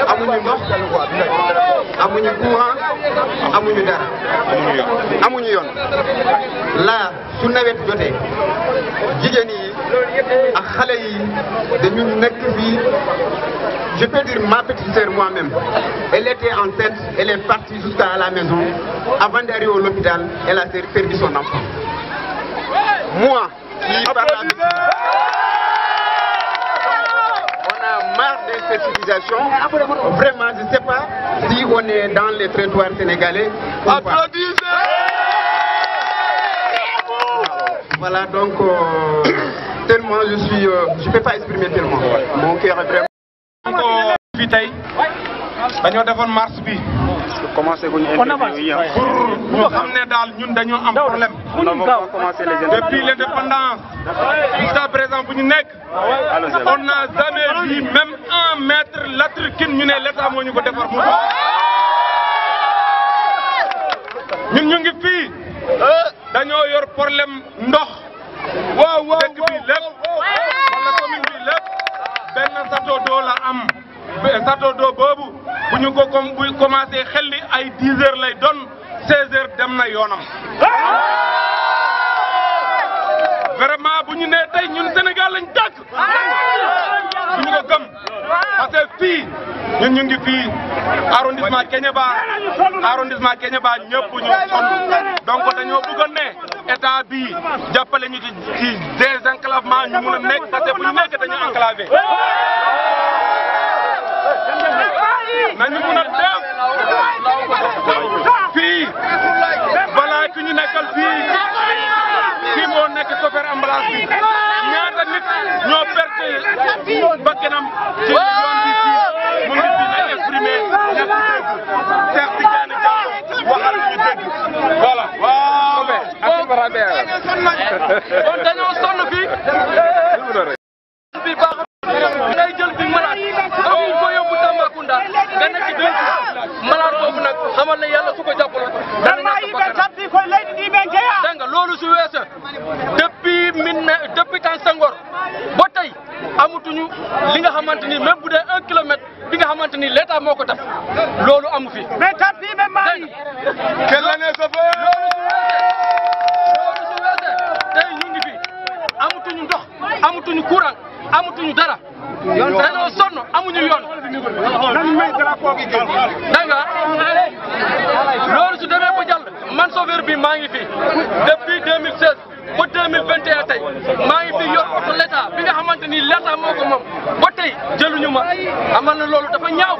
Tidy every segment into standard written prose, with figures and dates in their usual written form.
amuñu ndox amuñu courant amuñu dara amuñu yoon la su nawet jotee jigéen yi ak xale yi dañu nekk fii. Je peux dire ma petite sœur moi-même, elle était enceinte, elle est partie jusqu'à la maison. Avant d'arriver au l'hôpital, elle a perdu son enfant. Moi, qui par la vie, on a marre de cette civilisation. Vraiment, je ne sais pas si on est dans les territoires sénégalais. Applaudissez! Voilà, donc, tellement je ne peux pas exprimer tellement. Mon cœur est vraiment... fii tey dañoo defoon marche bi commencé ko ñu interview pour ñu xam ne daal ñun dañoo am problème depuis l'indépendance jusqu'à présent bu ñu nekk on n'a jamais vu même un mètre latricine ñu ne l'état moo ñu ko defar mu ñun ñu ngi fii dañoo yor problème ndox dëkk bi lépp wala commune bi lépp benn château d'eau la am château d'eau boobu bu ñu ko buy commencé xel li ay 10 heures lay doon 16 heures dem na yoonam. vraiment bu ñu nee tey ñun Sénégal lañ dëkk bu ñu ko gëm parce que fii ñun ñu ngi fii arrondissement Kéniéba ñëpp ñu sonn donc dañoo bëggoon ne état bi jàppale ñu ci désenclavement ñu mun a nekk parce que bu ñu nekk dañu enclavé. nañu mun a dem fii balaa ki ñu nekkal fii moo nekk chauffeur ambulance bi ñaata nit ñoo perte bakkanam ci yoon bi fii mu ngi fi ay exprimé ñàkk dégg Cheikh Tidiane Diallo waxal ñu dégg voilà waaw kon dañoo sonn fii bi baax day jël bi malade amuñ ko yóbbu Tambacounda nga nekk ci biir malade boobu nag xamal ne yàlla su ko jàppale dégg nga loolu su weesa depuis temps Senghor ba tey amutuñu amuñu li nga xamante ni même bu dee 1 kilomètre bi nga xamante ni l'état moo ko def loolu amu fi. mais tati même mani. quelle année ça fait. loolu su weesee tey ñu ngi fi amatuñu ndox amatuñu courant amatuñu dara. yoon dañoo sonn amuñu yoon. nan may drapeau bi gën. dégg nga loolu su demee ba jàll man chauffeur bi maa ngi fi depuis 2016 ba 2021 tey maa ngi fi yor oto l'état bi nga xamante ni l'état moo ko moom ba tey jëluñu ma amal na loolu dafa ñaaw.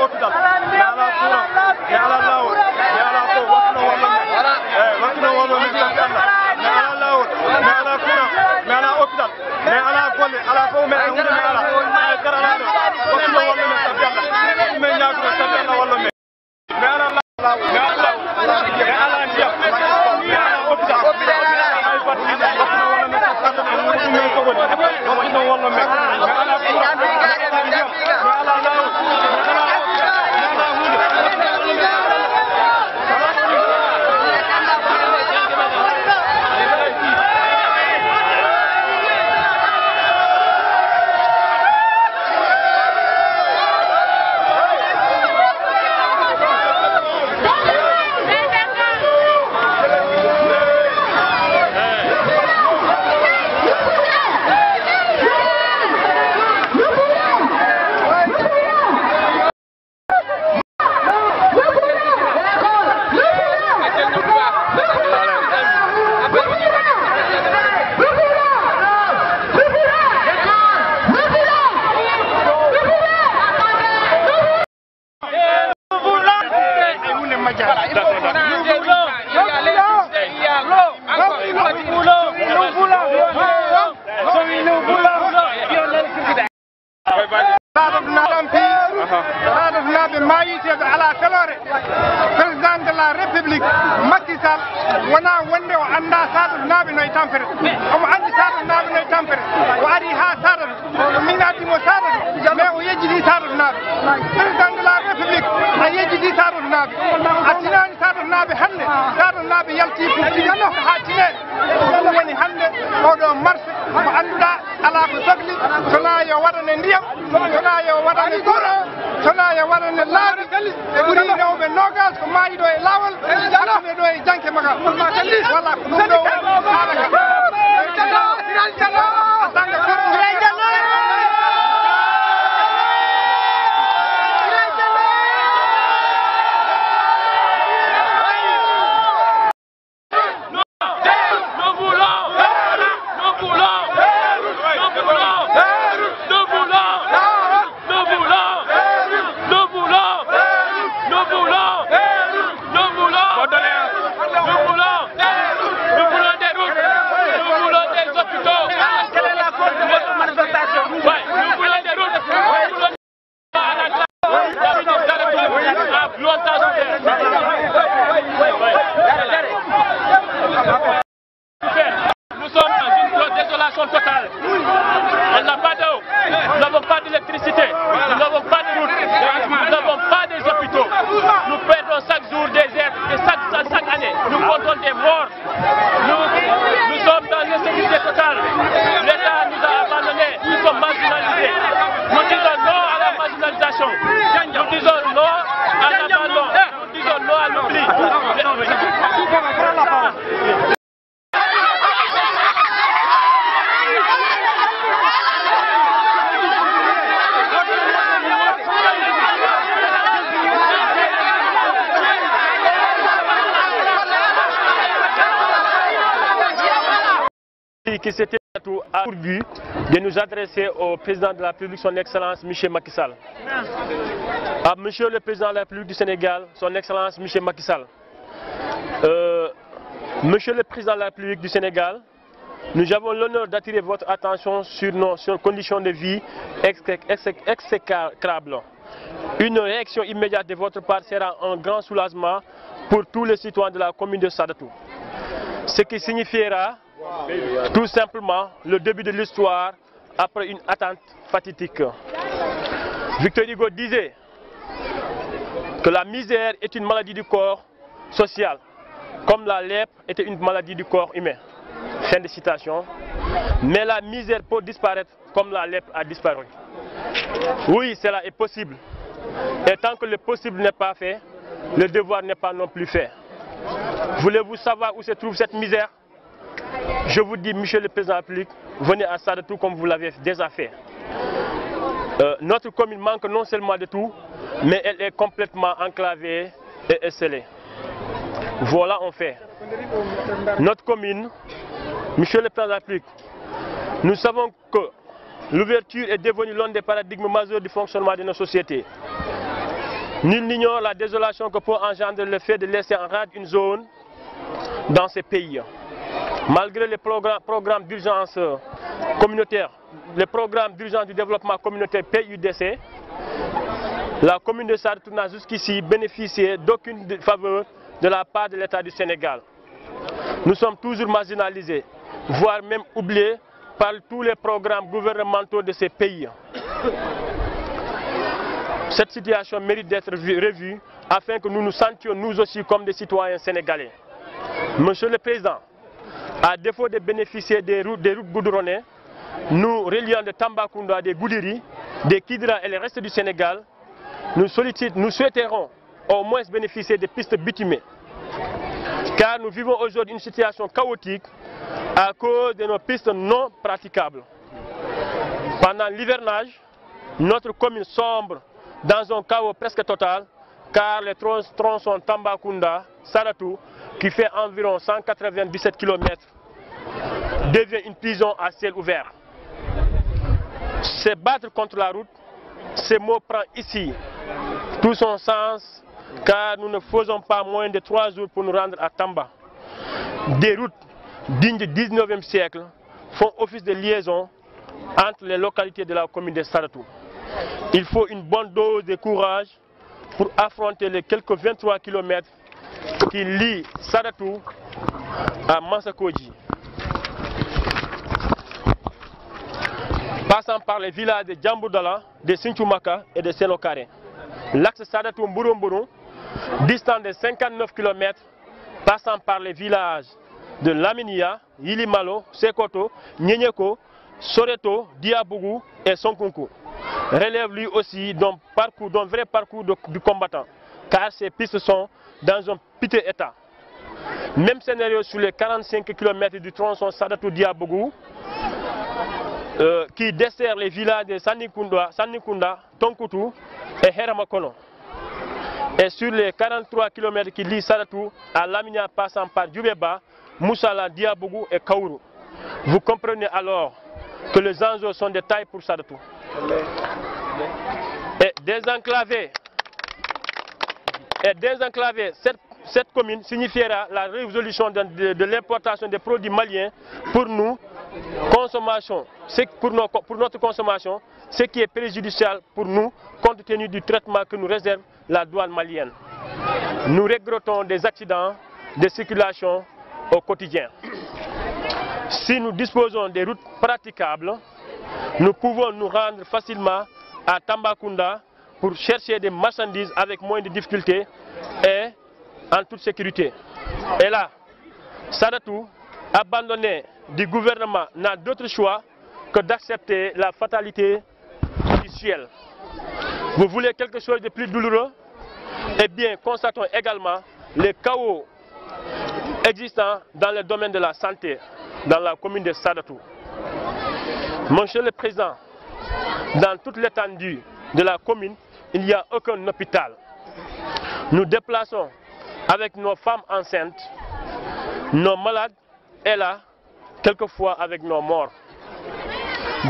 Hôpital président de la république Macky Sall wona wonde o anda saɗa naaɓe no e tampere omo andi saɗa naaɓe no e tampere o ari ha saɗa o minatimo saɗa mais o yejjiti saɗa naaɓe président de la république a yejjiti saɗa naaɓe a tinani saɗa naaɓe hande saɗa naaɓe yalti pour ha tineɗe ɗum woni hande oɗo marché mo annduɗa ala ko sohli sona yo waɗane ndiyam sona yo waɗane goro sona yo waɗane laabi e ɓuuri rewɓe nogas ko maayi ɗo e laawol hakkude ɗo e janke magal walla ko ɗum ɗo haala Nous sommes dans une désolation totale. On n'a pas d'eau, nous n'avons pas d'électricité, nous n'avons pas de route, nous n'avons pas des hôpitaux. Nous perdons chaque jour des êtres et chaque année, nous comptons des morts. Nous sommes dans l'insécurité totale. L'État nous a abandonnés, nous sommes marginalisés. Nous disons non à la marginalisation. Nous disons non à l'abandon. Nous disons non à l'oubli. Qui s'était pourvu de nous adresser au président de la République, son Excellence M. Macky Sall. À Monsieur le président de la République du Sénégal, son Excellence M. Macky Sall. Monsieur le président de la République du Sénégal, nous avons l'honneur d'attirer votre attention sur nos conditions de vie exécrables. Une réaction immédiate de votre part sera un grand soulagement pour tous les citoyens de la commune de Sadatou. Ce qui signifiera tout simplement le début de l'histoire après une attente fatidique. Victor Hugo disait que la misère est une maladie du corps social, comme la lèpre était une maladie du corps humain. Fin de citation. Mais la misère peut disparaître comme la lèpre a disparu. Oui, cela est possible. Et tant que le possible n'est pas fait, le devoir n'est pas non plus fait. Voulez-vous savoir où se trouve cette misère? Je vous dis, Monsieur le Président de la République, venez à Sadatou comme vous l'avez déjà fait. Notre commune manque non seulement de tout, mais elle est complètement enclavée et esselée. Voilà, on fait. Notre commune, Monsieur le Président de la République, nous savons que l'ouverture est devenue l'un des paradigmes majeurs du fonctionnement de nos sociétés. Nul n'ignore la désolation que peut engendrer le fait de laisser en rade une zone dans ces pays. Malgré les programmes d'urgence communautaire, les programmes d'urgence du développement communautaire PUDC, la commune de Sadatou n'a jusqu'ici bénéficié d'aucune faveur de la part de l'État du Sénégal. Nous sommes toujours marginalisés, voire même oubliés par tous les programmes gouvernementaux de ces pays. Cette situation mérite d'être revue afin que nous nous sentions nous aussi comme des citoyens sénégalais. Monsieur le Président, à défaut de bénéficier des routes goudronnées, nous reliant de Tambacounda, des Goudiri, des Kidira et le reste du Sénégal, nous souhaiterons au moins bénéficier des pistes bitumées. Car nous vivons aujourd'hui une situation chaotique à cause de nos pistes non praticables. Pendant l'hivernage, notre commune sombre dans un chaos presque total, car les tronçons Tambacounda, Saratou, qui fait environ 197 km, devient une prison à ciel ouvert. Se battre contre la route, ce mot prend ici tout son sens, car nous ne faisons pas moins de 3 jours pour nous rendre à Tamba. Des routes dignes du 19e siècle font office de liaison entre les localités de la commune de Saratou. Il faut une bonne dose de courage pour affronter les quelques 23 km qui lient Saratou à Mansakoji. Passant par les villages de Djamboudala, de Sinchoumaka et de Senokare. L'axe Saratou-Mbouroumbouroum, distant de 59 km, passant par les villages de Laminia, Yilimalo, Sekoto, Nyenyeko, Soreto, Diabougou et Sonkunku, relève lui aussi d'un vrai parcours du combattant, car ces pistes sont dans un piteux état. Même scénario sur les 45 km du tronçon Saratou-Diabougou, qui dessert les villages de Sanikunda, Tonkutu et Heramakono. Et sur les 43 km qui lient Saratou à Laminia passant par Djoubeba, Moussala, Diabougou et Kaourou. Vous comprenez alors que les enjeux sont de taille pour Saratou. Et désenclaver cette commune signifiera la résolution de l'importation des produits maliens pour nous, consommation, pour notre consommation, ce qui est préjudiciable pour nous compte tenu du traitement que nous réserve la douane malienne. Nous regrettons des accidents de circulation au quotidien. Si nous disposons des routes praticables, nous pouvons nous rendre facilement à Tambacounda pour chercher des marchandises avec moins de difficultés et en toute sécurité. Et là, Saratou, abandonné du gouvernement, n'a d'autre choix que d'accepter la fatalité du ciel. Vous voulez quelque chose de plus douloureux? Eh bien, constatons également les chaos existants dans le domaine de la santé dans la commune de Saratou. Monsieur le Président, dans toute l'étendue de la commune, il n'y a aucun hôpital. Nous déplaçons avec nos femmes enceintes, nos malades et là, quelquefois avec nos morts.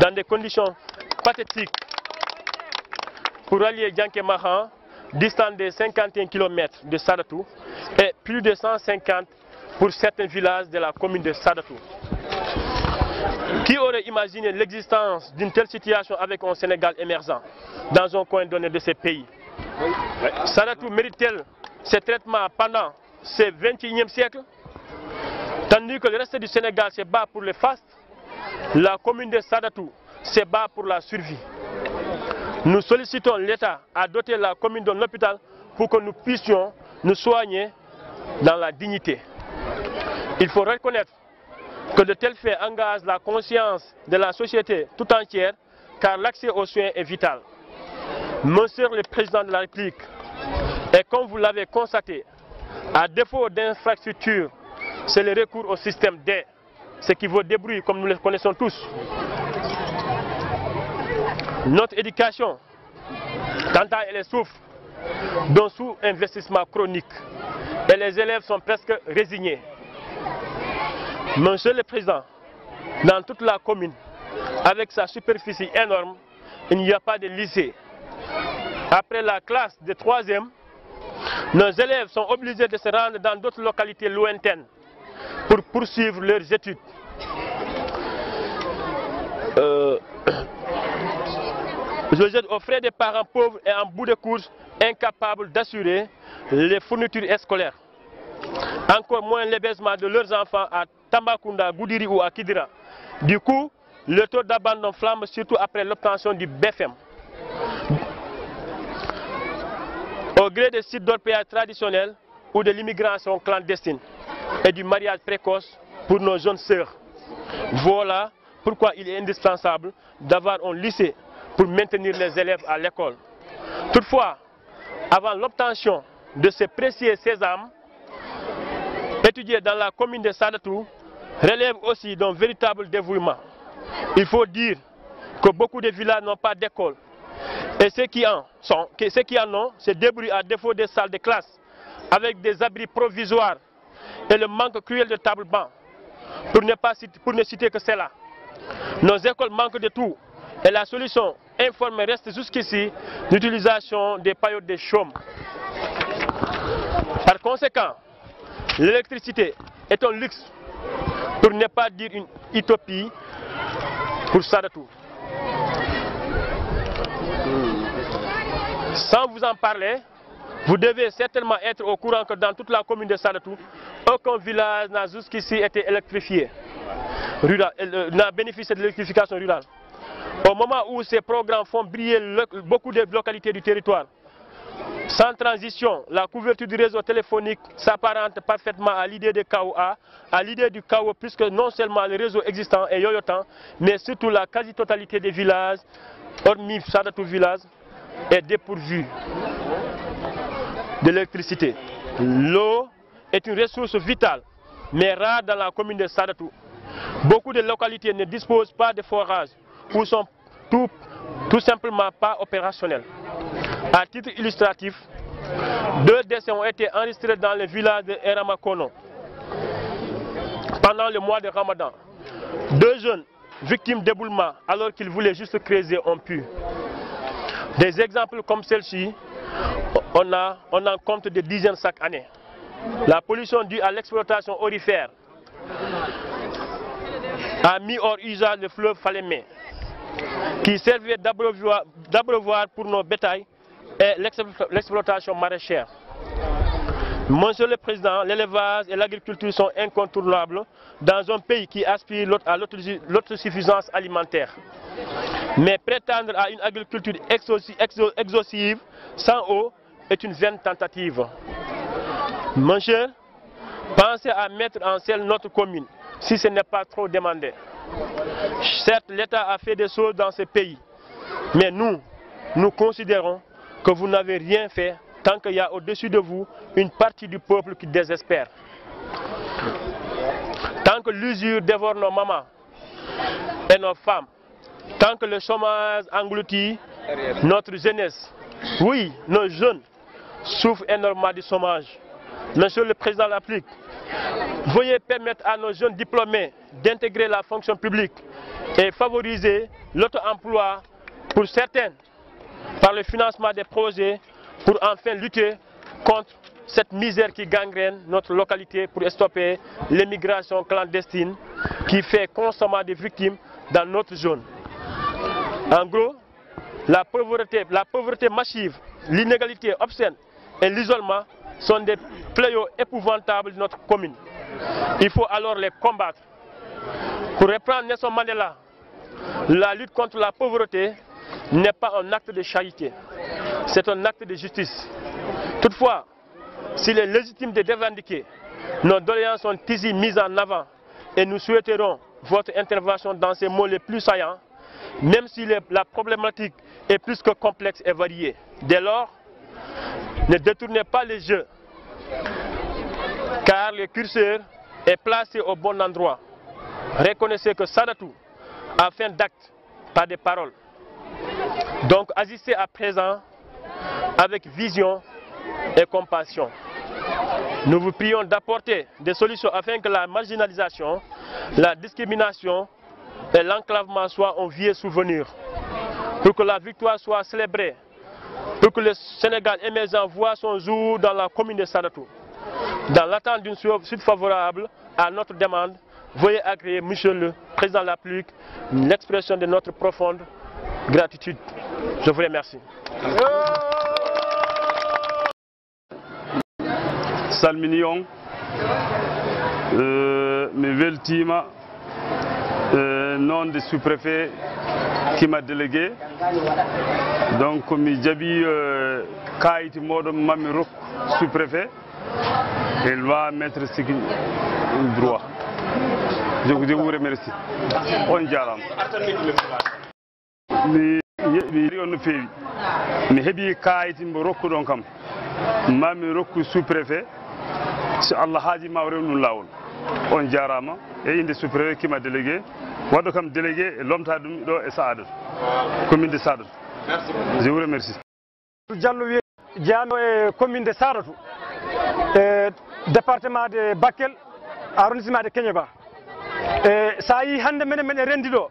Dans des conditions pathétiques pour allier Djanké-Mahan, distant de 51 km de Saratou et plus de 150 pour certains villages de la commune de Saratou. Qui aurait imaginé l'existence d'une telle situation avec un Sénégal émergent dans un coin donné de ces pays? Saratou mérite-t-elle ces traitements pendant ce 21e siècle? Tandis que le reste du Sénégal se bat pour le faste, la commune de Saratou se bat pour la survie. Nous sollicitons l'État à doter la commune d'un hôpital pour que nous puissions nous soigner dans la dignité. Il faut reconnaître que de tels faits engagent la conscience de la société tout entière, car l'accès aux soins est vital. Monsieur le Président de la République, et comme vous l'avez constaté, à défaut d'infrastructures, c'est le recours au système D, ce qui vaut des bruits comme nous le connaissons tous. Notre éducation, quant à elle, souffre d'un sous-investissement chronique et les élèves sont presque résignés. Monsieur le Président, dans toute la commune, avec sa superficie énorme, il n'y a pas de lycée. Après la classe de 3e, nos élèves sont obligés de se rendre dans d'autres localités lointaines pour poursuivre leurs études. Je jette aux frais des parents pauvres et en bout de course incapables d'assurer les fournitures scolaires. Encore moins l'hébergement de leurs enfants à Tambacounda, Goudiri ou à Kidira. Du coup, le taux d'abandon flambe surtout après l'obtention du BFM. Au gré des sites d'orpaillage traditionnels ou de l'immigration clandestine et du mariage précoce pour nos jeunes sœurs. Voilà pourquoi il est indispensable d'avoir un lycée pour maintenir les élèves à l'école. Toutefois, avant l'obtention de ces précieux sésames, étudiés dans la commune de Sadatou, relève aussi d'un véritable dévouement. Il faut dire que beaucoup de villages n'ont pas d'école. Et ceux qui en ont se débrouillent à défaut des salles de classe, avec des abris provisoires et le manque cruel de tables-bancs. Pour ne citer que cela. Nos écoles manquent de tout et la solution informée reste jusqu'ici l'utilisation des paillotes de chaume. Par conséquent, l'électricité est un luxe, pour ne pas dire une utopie pour Sadatou. Sans vous en parler, vous devez certainement être au courant que dans toute la commune de Sadatou, aucun village n'a jusqu'ici été électrifié, n'a bénéficié de l'électrification rurale. Au moment où ces programmes font briller beaucoup de localités du territoire, sans transition, la couverture du réseau téléphonique s'apparente parfaitement à l'idée de KOA, à l'idée du chaos, puisque non seulement le réseau existant est yoyotant, mais surtout la quasi-totalité des villages, hormis Sadatou village, est dépourvue de l'électricité. L'eau est une ressource vitale, mais rare dans la commune de Sadatou. Beaucoup de localités ne disposent pas de forages ou sont tout simplement pas opérationnels. À titre illustratif, 2 décès ont été enregistrés dans le village de Eramakono pendant le mois de Ramadan. 2 jeunes victimes d'éboulement alors qu'ils voulaient juste creuser un puits. Des exemples comme celle-ci, on en compte des dizaines chaque année. La pollution due à l'exploitation aurifère a mis hors usage le fleuve Falémé, qui servait d'abreuvoir pour nos bétails et l'exploitation maraîchère. Monsieur le Président, l'élevage et l'agriculture sont incontournables dans un pays qui aspire à l'autosuffisance alimentaire. Mais prétendre à une agriculture exhaustive sans eau est une vaine tentative. Monsieur, pensez à mettre en selle notre commune, si ce n'est pas trop demandé. Certes, l'État a fait des choses dans ce pays, mais nous considérons que vous n'avez rien fait tant qu'il y a au-dessus de vous une partie du peuple qui désespère. Tant que l'usure dévore nos mamans et nos femmes, tant que le chômage engloutit notre jeunesse, oui, nos jeunes souffrent énormément du chômage. Monsieur le Président de la République, veuillez permettre à nos jeunes diplômés d'intégrer la fonction publique et favoriser l'auto-emploi pour certains par le financement des projets pour enfin lutter contre cette misère qui gangrène notre localité pour stopper l'immigration clandestine qui fait constamment des victimes dans notre zone. En gros, la pauvreté massive, l'inégalité obscène et l'isolement sont des fléaux épouvantables de notre commune. Il faut alors les combattre. Pour reprendre Nelson Mandela, la lutte contre la pauvreté n'est pas un acte de charité, c'est un acte de justice. Toutefois, s'il est légitime de revendiquer, nos doléances sont ici mises en avant et nous souhaiterons votre intervention dans ces mots les plus saillants, même si la problématique est plus que complexe et variée. Dès lors, ne détournez pas les yeux, car le curseur est placé au bon endroit. Reconnaissez que Sadatou a fait d'actes, pas de paroles. Donc agissez à présent avec vision et compassion. Nous vous prions d'apporter des solutions afin que la marginalisation, la discrimination et l'enclavement soient un vieux souvenir. Pour que la victoire soit célébrée, pour que le Sénégal émergent voit son jour dans la commune de Sadatou. Dans l'attente d'une suite favorable à notre demande, veuillez agréer, Monsieur le Président de la République, l'expression de notre profonde gratitude. Je vous remercie. Salmini on mi weltima nom de sous-préfet qui m'a délégué. Donc, mi jabi Kaïti Modom Mamirok, sous-préfet, il va mettre ce qu'il droit. Je vous remercie. On dirait. Mi heɓi kayiti mbo rokku ɗon kam mami rokku sous-préfet so Allah haaji ma o rew ɗum lawol on jarama e inde sous-préfet kima délégué waɗɗo kam délégué e lomtade ɗum ɗo e Saadatu commune de Saadatu. Je vous remercie. Diallo wiye jeeyano e commune de Saadatu e département de Bakel arrondissement de Kéniéba e sa yi hande menen rendi ɗo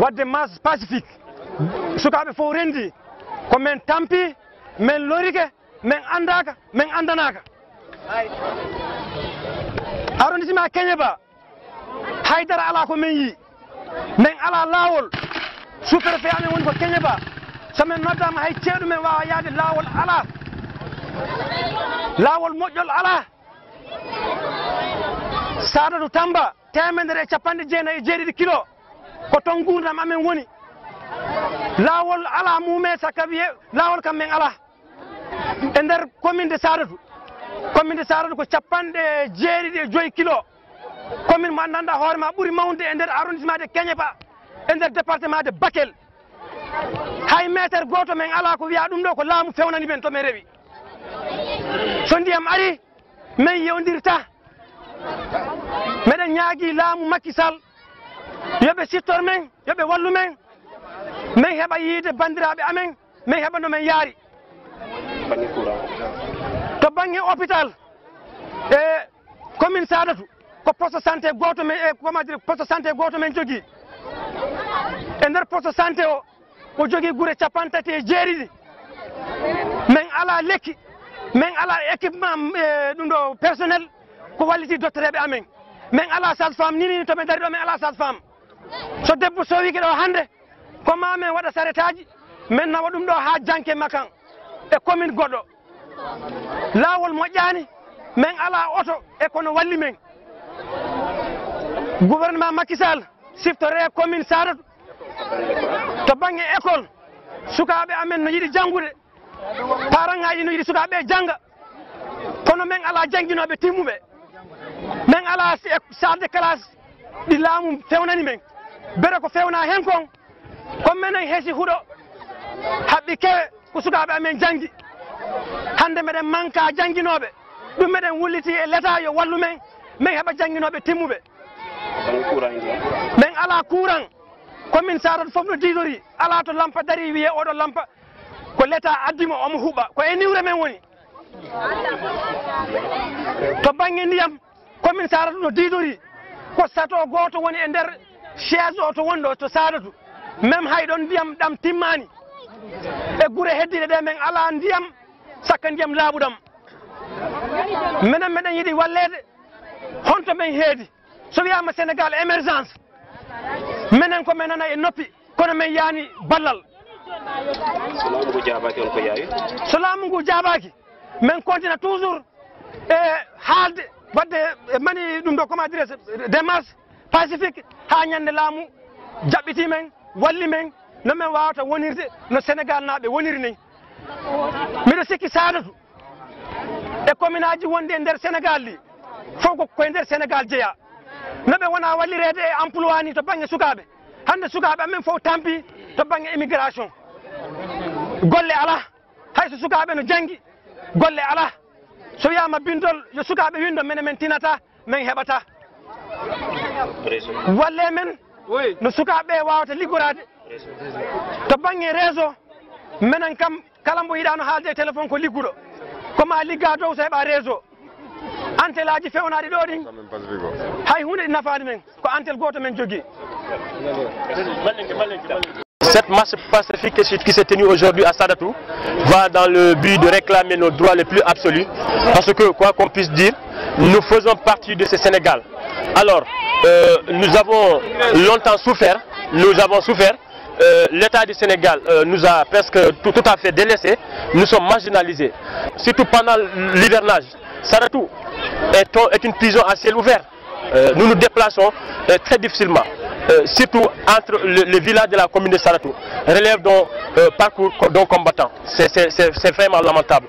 wadde masse pacifique sukaɓe fof rendi ko men tampi men lorike men andaka men andanaka arrondissement Kéniéba haydara ala ko men yi men ala lawol sous-préfet amen woni ko Kéniéba so men noddama hay ceeɗu men wawa yaade lawol ala lawol moƴƴol ala Saadatu Tamba 197 kilo ko ton gurdam amen woni lawol ala mume sakka wiye lawol kam men ala e nder commune de Saadatu ko 175 kilo commune mo andanda hoore ma ɓuuri mawde e nder arrondissement de Kéniéba e nder département de Bakel hay métre goto men ala ko wiya ɗum ɗo ko laamu fewnani men to men rewi so ndiyam ari men yewdirta meɗen ñaagui laamu Macky Sall yoɓe sittor men yoɓe wallu men min heɓa yiide bandiraɓe amen min heɓa no men yaari to banggue hôpital e commune Saadatu ko poste santé goto men e comment dire poste santé goto men jogui e nder poste santé o jogui guure 37 min ala lekki min ala équipement ɗum ɗo personnel ko walliti doctereɓe amen min ala sage-femme ni to ɓe dari ɗo min ala sage-femme so debbo sowiki ɗo hande ko ma men waɗa saretaji men nawa ɗum ɗo ha janke makan e commune goɗɗo lawol moƴƴani men ala oto e kono walli men gouvernement Macky Sall siftore commune Saadatu to banggue école sukaɓe amen no yiiɗi janggude parent ngaji no yiiɗi sukaɓe jangga kono men ala jangguinoɓe timmuɓe men ala salle de classe ɗi laamu fewnani men bere ko fewna hen kon comme menen heesi huuɗo haɓɓi kewe ko sukaɓe amen janggi hande meɗen manque jangguinoɓe ɗum meɗen wulliti e l'état yo wallu men min heɓa jangguinoɓe timmuɓe min ala courant commune Saadatu foof no didori ala to lampa dari wiye oɗo lampa ko l'état addimo omo huuɓa ko e niwre men woni to banggue ndiyam commune Saadatu no didori ko sato goto woni e nder siège o to wonɗo to Saadatu même hay ɗon ndiyam ɗam timmani e guure heddiɗe ɗe men ala ndiyam sakka ndiyam laaɓuɗam minen meɗen yiiɗi wallede honto men heedi so wiyama Sénégal émergence minen ko men nana e noppi kono men yaani ballal so laamu ngu jaabaki men continue toujours e haalde wadde mani ɗum ɗo comment dire démarche pacifique ha ñande laamu jaɓɓiti men walli men no men wawata wonirde no Sénégal naaɓe woniri ni miɗo sikki Saadatu e commune aji wonde e nder Sénégal ɗi fof ko koye nder Sénégal jeeya noɓe wona wallirede e emploi ni to banggue sukaɓe hande sukaɓe amen fof tampi to banggue immigration golle ala hayso sukaɓe no janggi golle ala so wiyama bindol yo sukaɓe windo mene men tinata min heɓata walle men no sukaɓe wawata liggorade to banggue réseau menen kam kala mbo yiɗano haalde e téléphone ko ligguɗo koma ligga dow so heeɓa réseau antel aji fewnaɗi ɗo ɗin hay hunde ɗi nafani men ko antel goto men jogui. Cette marche pacifique qui s'est tenue aujourd'hui à Saadatu va dans le but de réclamer nos droits les plus absolus parce que quoi qu'on puisse dire, nous faisons partie de ce Sénégal. Alors, nous avons longtemps souffert, l'État du Sénégal nous a presque tout à fait délaissés, nous sommes marginalisés. Surtout pendant l'hivernage, Saadatu est une prison à ciel ouvert. Nous nous déplaçons très difficilement. surtout entre les villages de la commune de Sadatou, relève d'un parcours d'un combattant. C'est vraiment lamentable.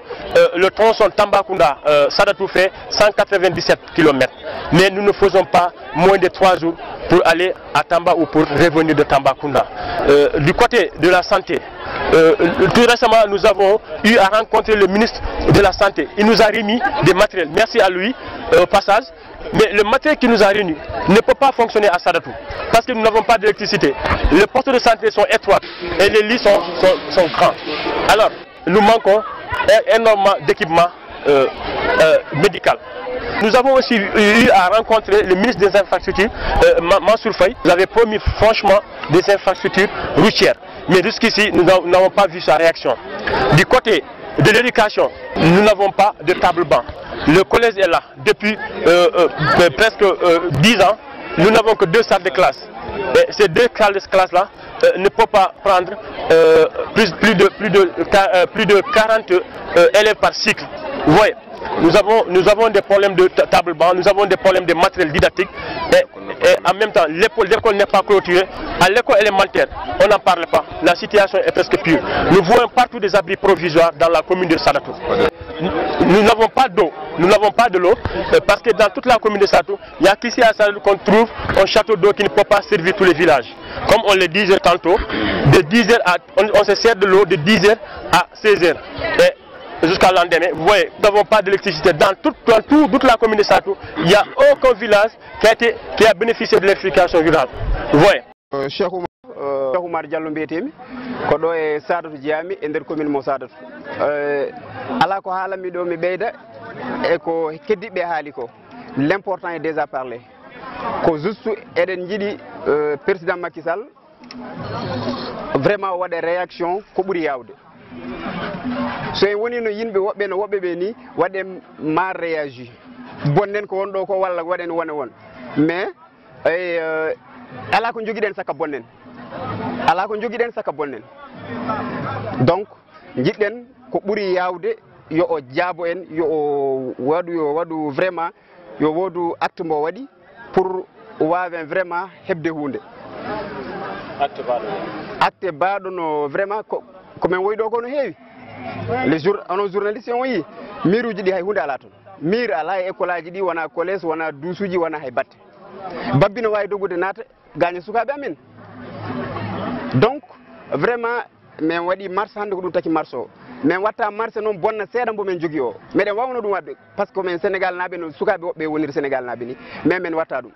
Le tronçon Tambacounda-Sadatou fait 197 km. Mais nous ne faisons pas moins de 3 jours pour aller à Tamba ou pour revenir de Tambacounda. Du côté de la santé, tout récemment, nous avons eu à rencontrer le ministre de la Santé. Il nous a remis des matériels. Merci à lui, au passage. Mais le matériel qui nous a réunis ne peut pas fonctionner à Sadatou parce que nous n'avons pas d'électricité. Les postes de santé sont étroits et les lits sont grands. Alors, nous manquons énormément d'équipements médicaux. Nous avons aussi eu à rencontrer le ministre des Infrastructures, Mansour Faye. Vous avez promis franchement des infrastructures routières. Mais jusqu'ici, nous n'avons pas vu sa réaction. Du côté de l'éducation, nous n'avons pas de table-banc. Le collège est là depuis presque 10 ans. Nous n'avons que 2 salles de classe. Et ces 2 salles de classe-là ne peuvent pas prendre plus de 40 élèves par cycle. Vous voyez, nous avons des problèmes de table-banc, nous avons des problèmes de matériel didactique. Et en même temps, l'école n'est pas clôturée. À l'école élémentaire, on n'en parle pas. La situation est presque pire. Nous voyons partout des abris provisoires dans la commune de Sadatou. Nous n'avons pas d'eau. Nous n'avons pas de l'eau parce que dans toute la commune de Sadatou, il n'y a qu'ici à Sadatou qu'on trouve un château d'eau qui ne peut pas servir tous les villages. Comme on le disait tantôt, de 10h on se sert de l'eau de 10h à 16h. Jusqu'à l'endemain, vous voyez, nous n'avons pas d'électricité. Dans toute la commune de Sadatou, il n'y a aucun village qui a bénéficié de l'électrification rurale. Vous voyez. Cheikh Oumar Diallo mbiyetemi ko ɗo e Sadatou jeyami e nder commune mo Sadatou ala ko haalami ɗo mi ɓeyda e ko keddiɓe haali ko l'important est déjà parlé ko juste eɗen jiiɗi président Macky Sall vraiment waɗa réaction ko ɓuuri yawde so en woni no yimɓe woɓɓe no woɓɓe ɓe ni waɗe mal réagi bonnen ko wonɗo ko walla waɗen wona won mais ala ko joguiɗen saka bonnen ala ko joguiɗen saka bonnen donc jiɗɗen ko ɓuuri yawde yo o jaabo en yo o waɗu vraiment yo wodu acte mo waɗi pour wawen vraiment hebde hunde acte baɗo no vraiment komin woyi ɗo ko no heewi onon journaliste on yi mire uji ɗi hay hunde ala toon mire ala e école aji ɗi wona collège wona duusuji wona hay batte babbi no wawi doggude naata gagne sukaɓe amen donc vraiment min waɗi marche hande ko ɗum taki marche o min watta marche noon bonna seeɗa mbo min jogui o meɗen wawno ɗum wadde par ce que min Sénégal naaɓe no sukaɓe woɓɓe woniri Sénégal naaɓe ni mais min watta ɗum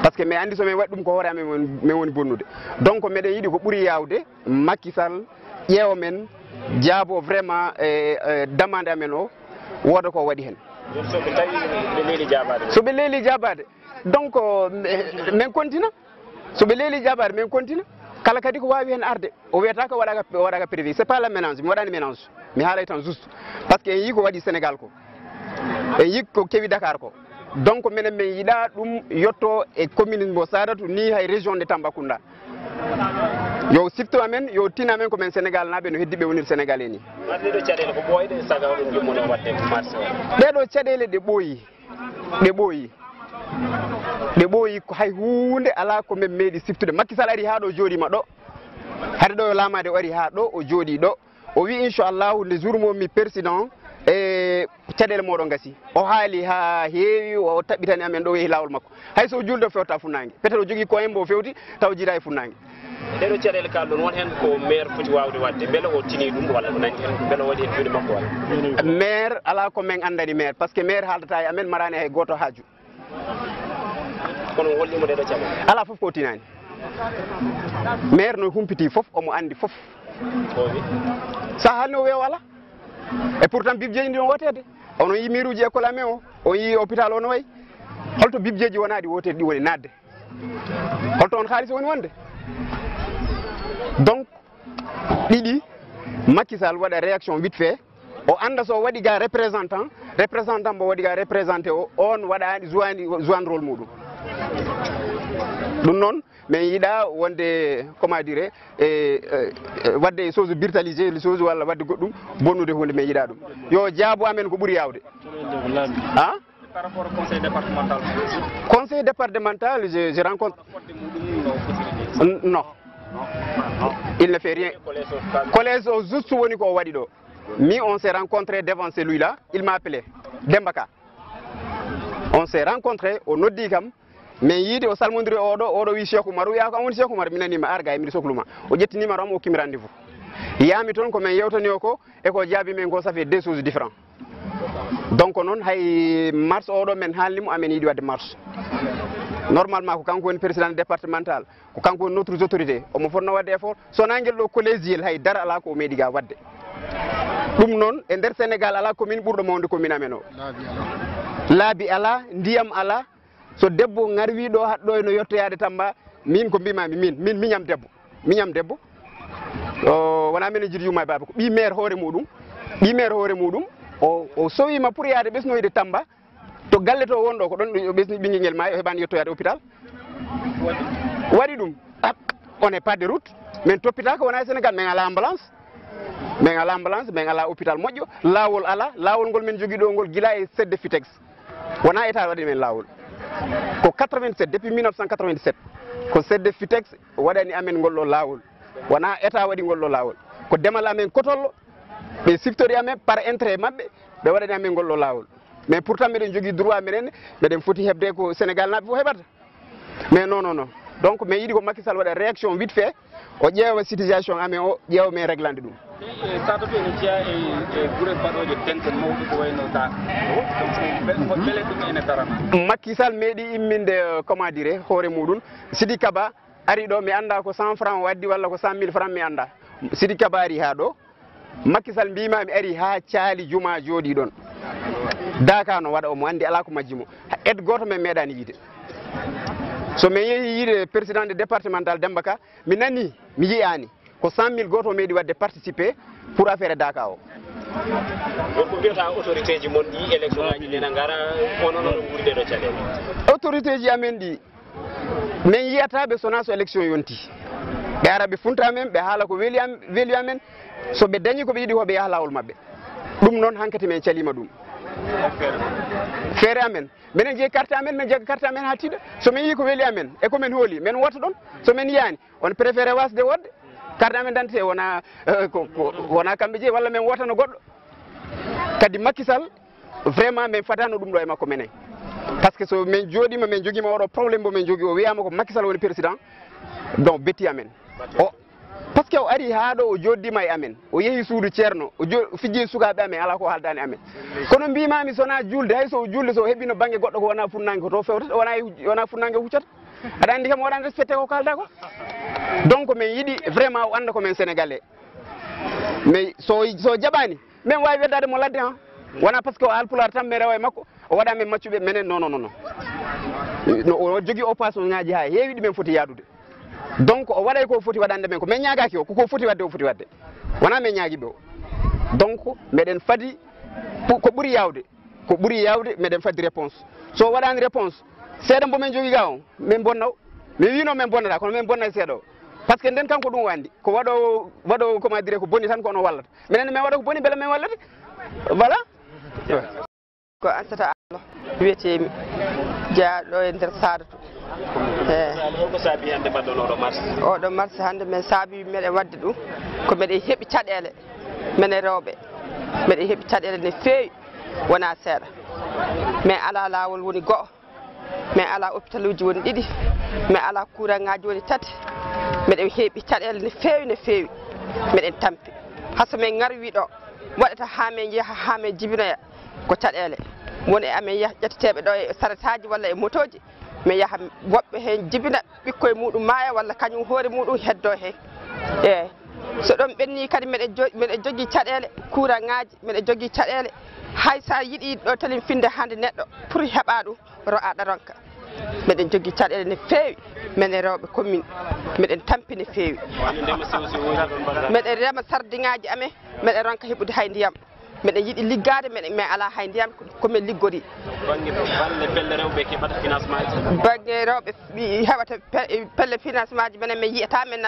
par ce que min andi so min waɗi ɗum ko hoore amen min woni bonnude donc meɗen yiiɗi ko ɓuuri yawde Macky Sall ƴeewa men jaabo vraiment demande amen o wooda ko waɗi hen so ɓe leeli jabade donc min kontina so ɓe leeli jabade min kontina kala kadi ko wawi hen arde o wiyata ko waɗaka prévu c'est pas la mélange mi waɗani mélange mi haalay tan juste par ce que en yii ko waɗi Sénégal ko en yii ko kewi Dakar ko donc minen min yiiɗa ɗum yetto e commune mo Sadatou ni hay région de Tambacounda yo sifto amen yo tina amen ko men Sénégal naaɓe no heddiɓe wonir Sénégal en ni ɗeɗo caɗele ɗe ɓooyi ko hay hunde ala ko men meeɗi siftude Macky Sall ari ha ɗo jooɗima ɗo hade ɗo yo laamade o ari ha ɗo o jooɗi ɗo o wi inchallahu nde jour momi président e caɗele moɗon gasi o haali ha heewi o taɓɓitani amen ɗo yeehi lawol makko hay so julde o fewta funnangue peut être o jogui ko mbo fewti taw jiita e funnangue ɗeɗo caɗele kalɗon won hen ko maire foti wawde wadde beele o tini ɗum walla ko nangi hen beele o waɗi hen juuɗe makko walla maire ala ko min andani maire par ce que maire haaldata e amen marani hay goto haaju kono hollimo ɗeɗo caɗele ala foof ko tinani maire no humpiti foof omo andi foof sa haalni o weewa ala et pourtant bibjeji ndi on wotede ono yi maire uji école amen o yi hôpital o no wayi holto bibjeji wonaɗi wotede ɗi woni nadde holto on haalis woni wonde donc ɗiɗi Macky Sall waɗa réaction vite fait o anda so waɗi ga représentant mbo waɗi ga représenté o on waɗani jouani rôle muɗum ɗum noon min yiiɗa wonde comment dire wadde chose brutalisé les choses walla wadde goɗɗum bonnude hunde min yiiɗa ɗum yo jaabo amen ko ɓuuri yawde ah par rapport au conseil départemental conseil départemental je rencontre Non. Il ne fait rien. Collège au juste woni ko wadi do. Mi on s'est rencontré devant celui-là, il m'a appelé Dembaka. On s'est rencontré au Nodikam, mais yidi o salmondiri odo wi Cheikh Oumar ya ko amon Cheikh Oumar minanima arga mi sokluma o jetti numéro am o kimi rendez-vous. Yami ton ko men yewtani ko e ko jaabi men ko ça fait deux choses différentes. Donc non hay mars odo men halnimo amen yidi wadde mars. Normalement ko kanko woni président départemental ko kanko woni notre autorité o mo fonno wadde effort so nangel do collégial hay dara ala ko mediga wadde dum non e der Sénégal ala commune burdo mawde commune amen o laabi ala ndiyam ala so debbo ngarwi do haddo no yottoyade Tamba min ko bimami min miñam debbo o wana men jiri yumay baba ko bi maire hoore mudum o sowima pour yaade besnoyde Tamba to galle to wondo ko don besni bingel ma hebani yottoyade hôpital wadi dum on n'est pas de route men hôpital ko wona Sénégal men ala ambulance men ala hôpital moƴƴo lawol ngol men jogi do ngol gila e sedde Fitex wona état wadi men lawol ko 87 depuis 1997 ko sedde Fitex wadani amen ngol do lawol wona état wadi ngol do lawol ko demal amen kotollo be siftori amen par intérêt mabbe be wadani amen ngol do lawol mais pourtant meɗen jogui droit menen meɗen foti hebde ko Sénégal naɓe fof heɓata mais non donc mais yiɗi ko Macky Sall waɗa réaction vite fait o ƴeewa situation amen o ƴeewa men réglande ɗum sato to ene jeeya e guure mbaɗoje tenten mawɗi ko wayno ta beele ɗum ene darana Macky Sall meeɗi imminde comment dire hoore muɗum Sidi Kaba ari ɗo mi anda ko 100 francs waddi walla ko 100 000 francs mi anda Sidi Kaba ari ha ɗo Macky Sall mbimami ari ha caali juma jooɗi ɗon Daka no waɗa omo andi ala ko majjimo aide goto men meeɗani yiide so mi yeehi yiide président de départemental Dembaka mi nani mi yiyani ko 100 000 goto meeɗi wadde participer pour affaire Daka o donc ko mbiyata autorité ji mon ɗi élection ngaji nena ngara onono ɓurde ɗo caɗele autorité ji amen ɗi min yiyataɓe sona so élection yonti ɓe ara ɓe funta men ɓe haala ko weeli amen so ɓe dañi ko ɓe yiiɗi hoɓe yaha lawol mabɓe ɗum noon hankkati men calima ɗum feere amen minen jeeyi carte amen min jagga carte amen ha tiiɗa somin yii ko weeli amen e komin hooli min wota ɗon somin yiyani on préféré wasde wodde carte amen d'identité wona wona kamɓe jeeyi walla min wotano goɗɗo kadi Macky Sall vraiment min fatano ɗum ɗo e makko menen par ce que so min jooɗima min joguima oɗo probléme mo min jogui o wiyama ko Macky Sall woni président donc betti amen o par ce que o ari ha ɗo o joddima e amen o yeehi suudu ceerno o fijji sukaɓe amen ala ko haaldani amen kono mbimami sona julde hay so julde so heeɓino banggue goɗɗo ko wona funnague ko to fewtata wona funnague huccata aɗa andi kam waɗani respecté ko kalda ko donc min yiiɗi vraiment o anda ko men sénégalais mais so jaɓani min wawi weddade mo ladde ha wona par ce que o alpulaar tan mi rewa e makko o waɗa men maccuɓe menen non o jogui oppation ngaji ha heewi ɗi men foti yadude donc o waɗay ko foti waɗande men ko min ñagaki o koko foti wadde o foti wadde wona min ñaguiɓe o donc meɗen fadi ko ɓuuri yawde meɗen faddi réponse so waɗani réponse seeɗa mbomin jogui ga o min bonnaw mi wino min bonnata kono min bonnay seeɗa o par ce que nden kanko ɗum wandi ko waɗo comment dire ko boni tan ko ono wallata minen min waɗa ko boni beele min wallata voilà ko Ansata Allah wiyetemi jaaɗo e nder Sadatu ko saabi hande mbaɗɗon oɗo marché hande min saabi meɗen wadde ɗum ko meɗen heeɓi caɗele minen rewɓe meɗen heeɓi caɗele ne feewi wona seeɗa min ala lawol woni go'o min ala hôpital uji woni ɗiɗi min ala courant ngaji woni tati meɗen heeɓi caɗele ne feewi meɗen tampi hayso min garwi ɗo waɗata ha min jeeha ha min jibinoya ko caɗele woni amen ƴetteteɓe ɗo e saretaji walla e motoji mi yaha woɓɓe hen jibina ɓikkoye muɗum maaya walla kañum hoore muɗum heddo hen eyyi so ɗon ɓenni kadi meɗen jogui caɗele courant ngaji meɗen jogui caɗele hay sa yiiɗi ɗo télé finde hande neɗɗo pour heeɓa ɗum aɗa ronka meɗen jogui caɗele ne feewi minen rewɓe commune meɗen tampi ne feewi meɗen rema sardiŋaji amen meɗen ronka heɓude hay ndiyam meɗen yiiɗi liggade min ala hay ndiyam komin liggori pelle rewɓe keɓata financement ji banggue rewɓe heɓata pelle financement ji minen min yiyata min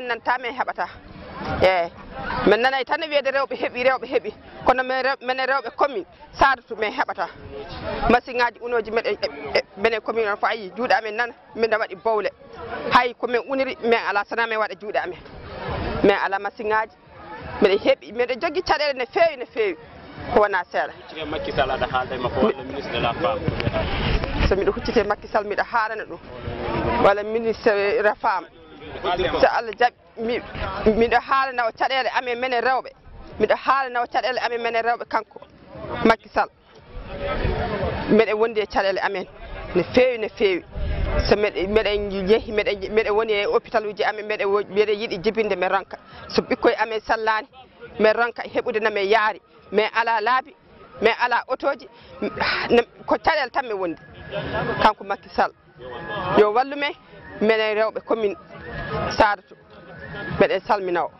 nanta min heɓata eyi min nanay tan wiide rewɓe heeɓi kono minen rewɓe commune Saadatu min heɓata machine ngaji unoji minen commune on fo ayi juuɗe amen nana min waɗi bowle hay komin uniri min ala sana min waɗa juuɗe amen min ala machine ngaji miɗen heeɓi miɗen jogui caɗele no feewi ko wona seeɗa Macky Sall aɗa haalda makko walla ministre de la femme so miɗo huccite Macky Sall miɗa haalana ɗum walla ministre de femme so Allah jaɓi miɗo haalana o caɗele amen minen rewɓe miɗo haalana o caɗele amen minen rewɓe kanko Macky Sall miɗen wondi e caɗele amen no feewi so miɗen yeehi miɗen woni e hôpital uji amen miɗen yiiɗi jibinde mi ronka so ɓikkoye amen sallani min ronka heɓude no min yaari min ala laabi min ala otoji ko caɗele tan min wondi kanko Macky Sall yo wallu men minen rewɓe commune Saadatu miɗen salminawo